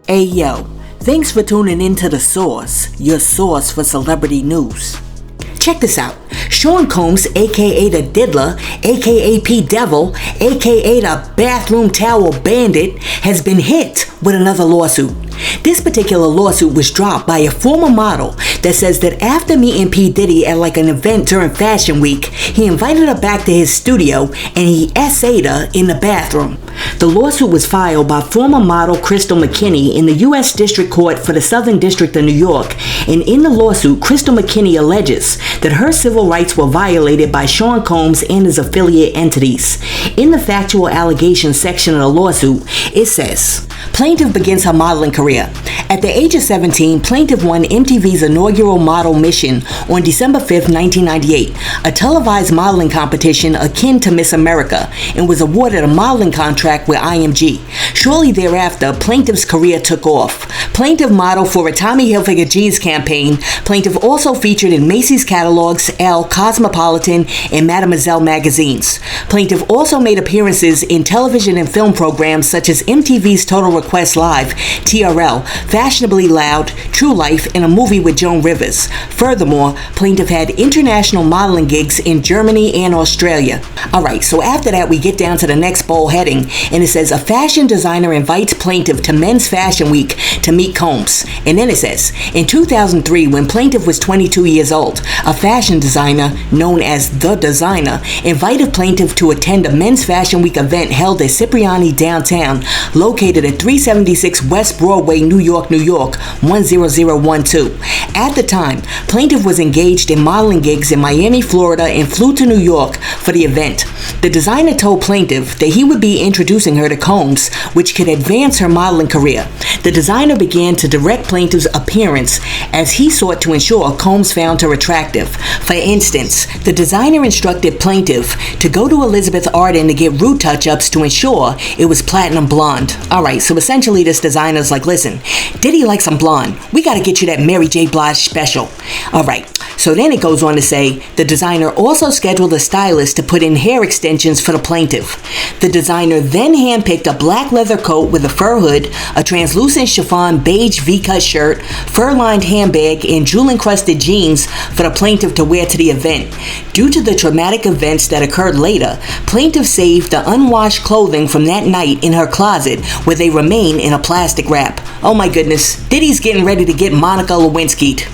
Hey yo, thanks for tuning in to The Source, your source for celebrity news. Check this out. Sean Combs, aka the Diddler, aka P Devil, aka the Bathroom Towel Bandit, has been hit with another lawsuit. This particular lawsuit was dropped by a former model that says that after meeting P. Diddy at like an event during Fashion Week, he invited her back to his studio and he essayed her in the bathroom. The lawsuit was filed by former model Crystal McKinney in the U.S. District Court for the Southern District of New York, and in the lawsuit, Crystal McKinney alleges that her civil rights were violated by Sean Combs and his affiliate entities. In the factual allegations section of the lawsuit, it says, plaintiff begins her modeling career. At the age of 17, plaintiff won MTV's inaugural model mission on December 5, 1998, a televised modeling competition akin to Miss America, and was awarded a modeling contract with IMG. Shortly thereafter, plaintiff's career took off. Plaintiff modeled for a Tommy Hilfiger jeans campaign. Plaintiff also featured in Macy's catalogs, Elle, Cosmopolitan, and Mademoiselle magazines. Plaintiff also made appearances in television and film programs such as MTV's Total Request Live, TRL, Fashionably Loud, True Life, and a movie with Joan Rivers. Furthermore, plaintiff had international modeling gigs in Germany and Australia. Alright, so after that we get down to the next bold heading, and it says a fashion designer invites plaintiff to Men's Fashion Week to meet Combs. And then it says, in 2003, when plaintiff was 22 years old, a fashion designer known as The Designer invited plaintiff to attend a Men's Fashion Week event held at Cipriani downtown, located at 376 West Broadway, New York, 10012. At the time, plaintiff was engaged in modeling gigs in Miami, Florida, and flew to New York for the event. The designer told plaintiff that he would be introducing her to Combs, which could advance her modeling career. The designer began to direct plaintiff's appearance as he sought to ensure Combs found her attractive. For instance, the designer instructed plaintiff to go to Elizabeth Arden to get root touch-ups to ensure it was platinum blonde. Alright, so essentially this designer's like, listen, Diddy likes some blonde. We gotta get you that Mary J. Blige special. Alright, so then it goes on to say, the designer also scheduled a stylist to put in hair extensions for the plaintiff. The designer then handpicked a black leather coat with a fur hood, a translucent chiffon beige V-cut shirt, fur-lined handbag, and jewel-encrusted jeans for the plaintiff to wear to the event. Due to the traumatic events that occurred later, plaintiff saved the unwashed clothing from that night in her closet, where they remain in a plastic wrap. Oh my goodness, Diddy's getting ready to get Monica Lewinsky'd.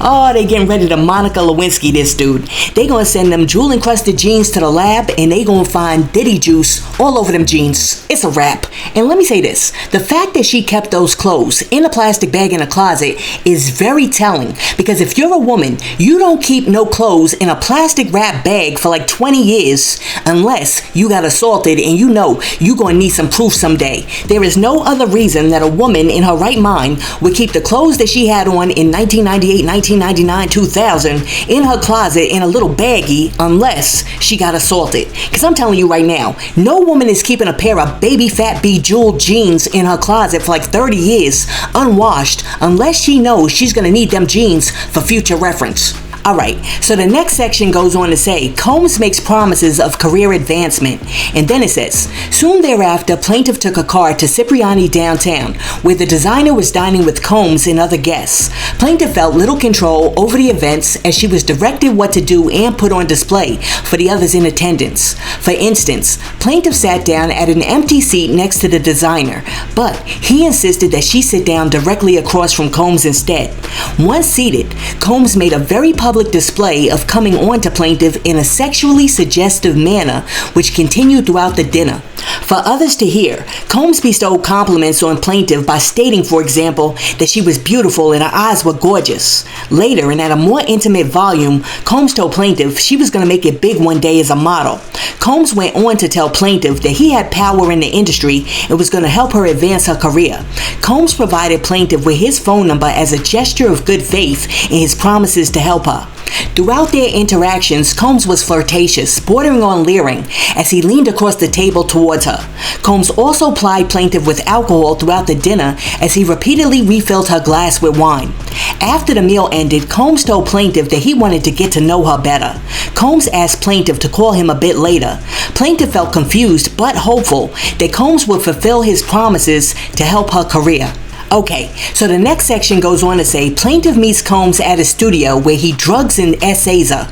Oh, they getting ready to Monica Lewinsky this dude. They gonna send them jewel-encrusted jeans to the lab, and they gonna find Diddy juice all over them jeans. It's a wrap. And let me say this, the fact that she kept those clothes in a plastic bag in a closet is very telling, because if you're a woman, you don't keep no clothes in a plastic wrap bag for like 20 years unless you got assaulted and you know you gonna need some proof someday. There is no other reason that a woman in her right mind would keep the clothes that she had on in 1998, 1999, 2000 in her closet in a little baggie unless she got assaulted. Because I'm telling you right now, no woman is keeping a pair of baby fat bejeweled jeans in her closet for like 30 years unwashed unless she knows she's going to need them jeans for future reference. Alright, so the next section goes on to say, Combs makes promises of career advancement. And then it says, soon thereafter, plaintiff took a car to Cipriani downtown, where the designer was dining with Combs and other guests. Plaintiff felt little control over the events as she was directed what to do and put on display for the others in attendance. For instance, plaintiff sat down at an empty seat next to the designer, but he insisted that she sit down directly across from Combs instead. Once seated, Combs made a very public display of coming on to plaintiff in a sexually suggestive manner, which continued throughout the dinner. For others to hear, Combs bestowed compliments on plaintiff by stating, for example, that she was beautiful and her eyes were gorgeous. Later, and at a more intimate volume, Combs told plaintiff she was going to make it big one day as a model. Combs went on to tell plaintiff that he had power in the industry and was going to help her advance her career. Combs provided plaintiff with his phone number as a gesture of good faith in his promises to help her. Throughout their interactions, Combs was flirtatious, bordering on leering, as he leaned across the table toward towards her. Combs also plied plaintiff with alcohol throughout the dinner as he repeatedly refilled her glass with wine. After the meal ended, Combs told plaintiff that he wanted to get to know her better. Combs asked plaintiff to call him a bit later. Plaintiff felt confused but hopeful that Combs would fulfill his promises to help her career. Okay, so the next section goes on to say plaintiff meets Combs at a studio where he drugs and essays her.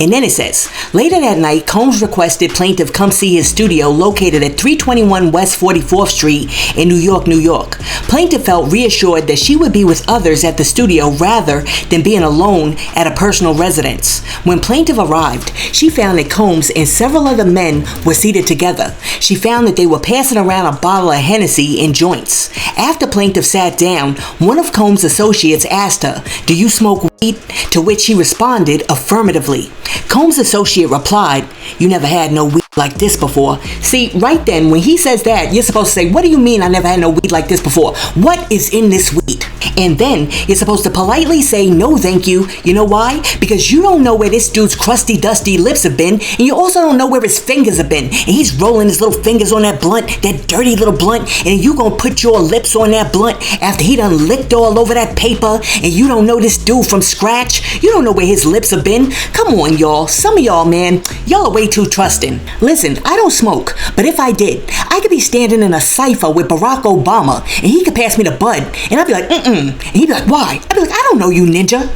And then it says, later that night, Combs requested plaintiff come see his studio located at 321 West 44th Street in New York, New York. Plaintiff felt reassured that she would be with others at the studio rather than being alone at a personal residence. When plaintiff arrived, she found that Combs and several other men were seated together. She found that they were passing around a bottle of Hennessy and joints. After plaintiff sat down, one of Combs' associates asked her, "Do you smoke weed?" To which she responded affirmatively. Combs' associate replied, "You never had no weed like this before." See, right then, when he says that, you're supposed to say, "What do you mean I never had no weed like this before? What is in this weed?" And then you're supposed to politely say, "No, thank you." You know why? Because you don't know where this dude's crusty, dusty lips have been, and you also don't know where his fingers have been. And he's rolling his little fingers on that blunt, that dirty little blunt, and you gonna put your lips on that blunt after he done licked all over that paper, and you don't know this dude from scratch. You don't know where his lips have been. Come on, y'all. Some of y'all, man, y'all are way too trusting. Listen, I don't smoke, but if I did, I could be standing in a cipher with Barack Obama, and he could pass me the bud, and I'd be like, and he'd be like, "Why?" I'd be like, "I don't know you, ninja."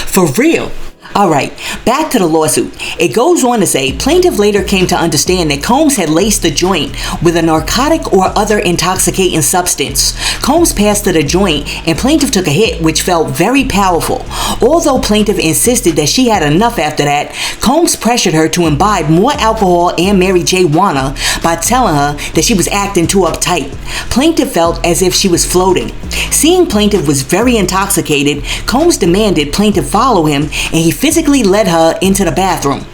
For real. Alright, back to the lawsuit. It goes on to say, plaintiff later came to understand that Combs had laced the joint with a narcotic or other intoxicating substance. Combs passed her the joint and plaintiff took a hit which felt very powerful. Although plaintiff insisted that she had enough after that, Combs pressured her to imbibe more alcohol and Mary J. Wanna by telling her that she was acting too uptight. Plaintiff felt as if she was floating. Seeing plaintiff was very intoxicated, Combs demanded plaintiff follow him and he physically led her into the bathroom.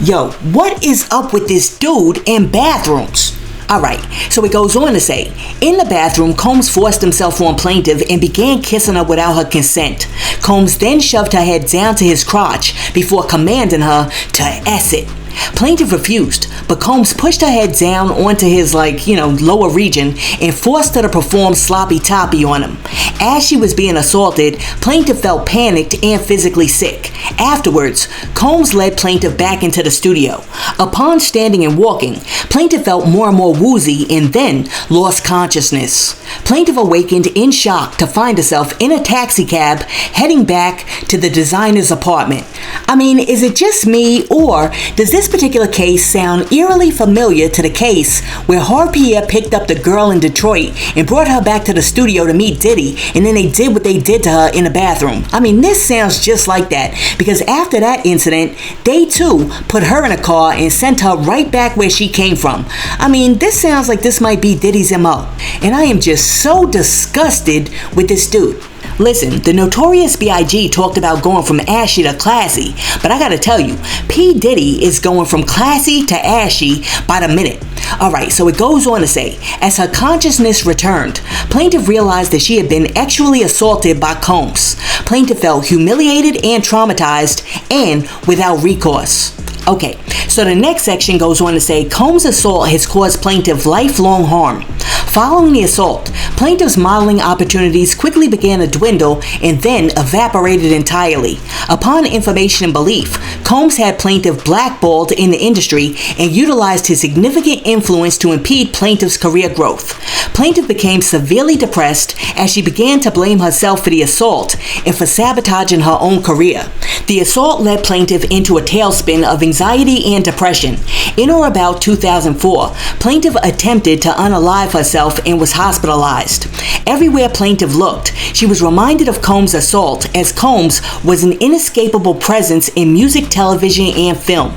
Yo, what is up with this dude in bathrooms? Alright, so it goes on to say, in the bathroom, Combs forced himself on plaintiff and began kissing her without her consent. Combs then shoved her head down to his crotch before commanding her to ess it. Plaintiff refused, but Combs pushed her head down onto his, lower region and forced her to perform sloppy toppy on him. As she was being assaulted, plaintiff felt panicked and physically sick. Afterwards, Combs led plaintiff back into the studio. Upon standing and walking, plaintiff felt more and more woozy and then lost consciousness. Plaintiff awakened in shock to find herself in a taxi cab heading back to the designer's apartment. I mean, is it just me, or does this particular case sound eerily familiar to the case where Harpier picked up the girl in Detroit and brought her back to the studio to meet Diddy, and then they did what they did to her in the bathroom? I mean, this sounds just like that, because after that incident, they too put her in a car and sent her right back where she came from. I mean, this sounds like this might be Diddy's MO, and I am just so disgusted with this dude. Listen, the Notorious B.I.G. talked about going from ashy to classy, but I gotta tell you, P. Diddy is going from classy to ashy by the minute. Alright, so it goes on to say, as her consciousness returned, plaintiff realized that she had been sexually assaulted by Combs. Plaintiff felt humiliated and traumatized and without recourse. Okay, so the next section goes on to say, Combs' assault has caused plaintiff lifelong harm. Following the assault, plaintiff's modeling opportunities quickly began to dwindle and then evaporated entirely. Upon information and belief, Combs had plaintiff blackballed in the industry and utilized his significant influence to impede plaintiff's career growth. Plaintiff became severely depressed as she began to blame herself for the assault and for sabotaging her own career. The assault led plaintiff into a tailspin of anxiety and depression. In or about 2004, plaintiff attempted to unalive herself and was hospitalized. Everywhere plaintiff looked, she was reminded of Combs' assault, as Combs was an inescapable presence in music, television, and film.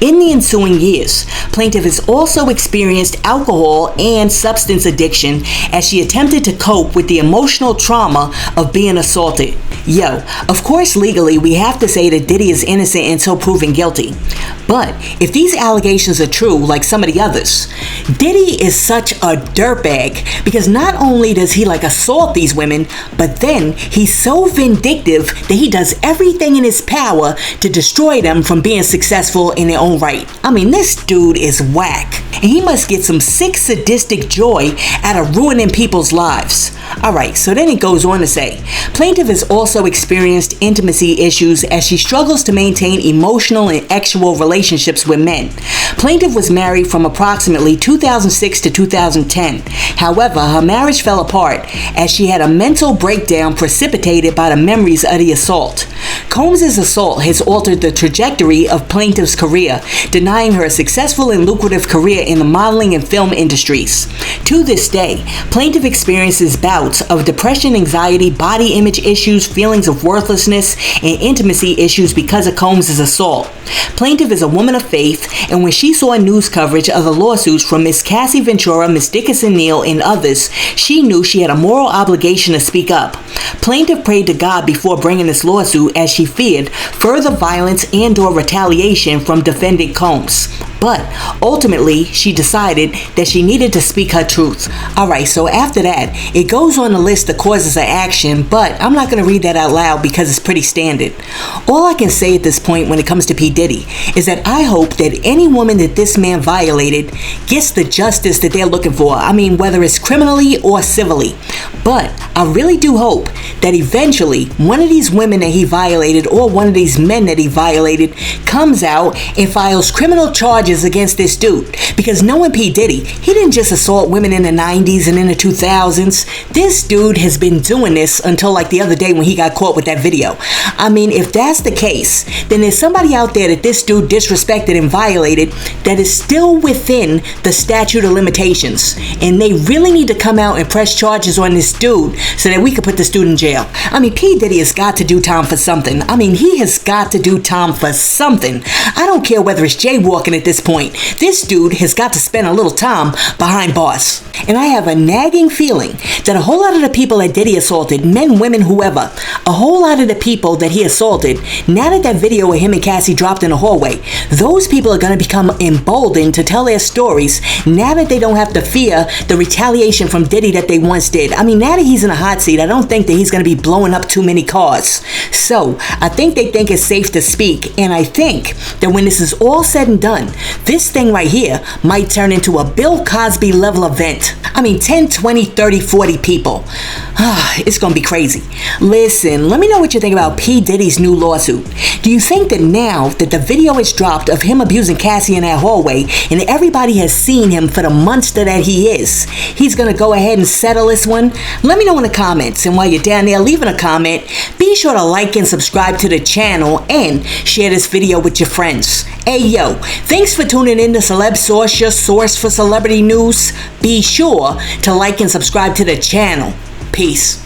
In the ensuing years, plaintiff has also experienced alcohol and substance addiction as she attempted to cope with the emotional trauma of being assaulted. Yo, of course legally we have to say that Diddy is innocent until proven guilty. But if these allegations are true, like some of the others, Diddy is such a dirtbag because not only does he assault these women, but then he's so vindictive that he does everything in his power to destroy them from being successful in their own right. I mean, this dude is whack. And he must get some sick sadistic joy out of ruining people's lives. Alright, so then it goes on to say, plaintiff has also experienced intimacy issues as she struggles to maintain emotional and sexual relationships with men. Plaintiff was married from approximately 2006 to 2010. However, her marriage fell apart as she had a mental breakdown precipitated by the memories of the assault. Combs' assault has altered the trajectory of plaintiff's career, denying her a successful and lucrative career in the modeling and film industries. To this day, plaintiff experiences bouts of depression, anxiety, body image issues, feelings of worthlessness, and intimacy issues because of Combs' assault. Plaintiff is a woman of faith, and when she saw news coverage of the lawsuits from Miss Cassie Ventura, Miss Dickinson Neal, and others, she knew she had a moral obligation to speak up. Plaintiff prayed to God before bringing this lawsuit as she feared further violence and/or retaliation from defendant Combs. But ultimately, she decided that she needed to speak her truth. Alright, so after that, it goes on to list the causes of action, but I'm not going to read that out loud because it's pretty standard. All I can say at this point when it comes to P. Diddy is that I hope that any woman that this man violated gets the justice that they're looking for. I mean, whether it's criminally or civilly. But I really do hope that eventually one of these women that he violated or one of these men that he violated comes out and files criminal charges against this dude. Because knowing P. Diddy, he didn't just assault women in the 90s and in the 2000s. This dude has been doing this until the other day when he got caught with that video. I mean, if that's the case, then there's somebody out there that this dude disrespected and violated that is still within the statute of limitations. And they really need to come out and press charges on this dude so that we could put this dude in jail. I mean, P. Diddy has got to do time for something. I mean, he has got to do time for something. I don't care whether it's jaywalking at this point. This dude has got to spend a little time behind bars. And I have a nagging feeling that a whole lot of the people that Diddy assaulted, men, women, whoever, a whole lot of the people that he assaulted, now that video of him and Cassie dropped in the hallway, those people are going to become emboldened to tell their stories now that they don't have to fear the retaliation from Diddy that they once did. I mean, now that he's in a hot seat, I don't think that he's going to be blowing up too many cars. So I think they think it's safe to speak, and I think that when this is all said and done, this thing right here might turn into a Bill Cosby level event. I mean, 10, 20, 30, 40 people. It's gonna be crazy. Listen, let me know what you think about P. Diddy's new lawsuit. Do you think that now that the video is dropped of him abusing Cassie in that hallway and everybody has seen him for the monster that he is, he's gonna go ahead and settle this one? Let me know in the comments, and while you're down there leaving a comment, be sure to like and subscribe to the channel and share this video with your friends. Hey yo, thanks for tuning in to Celeb Source, your source for celebrity news. Be sure to like and subscribe to the channel. Peace.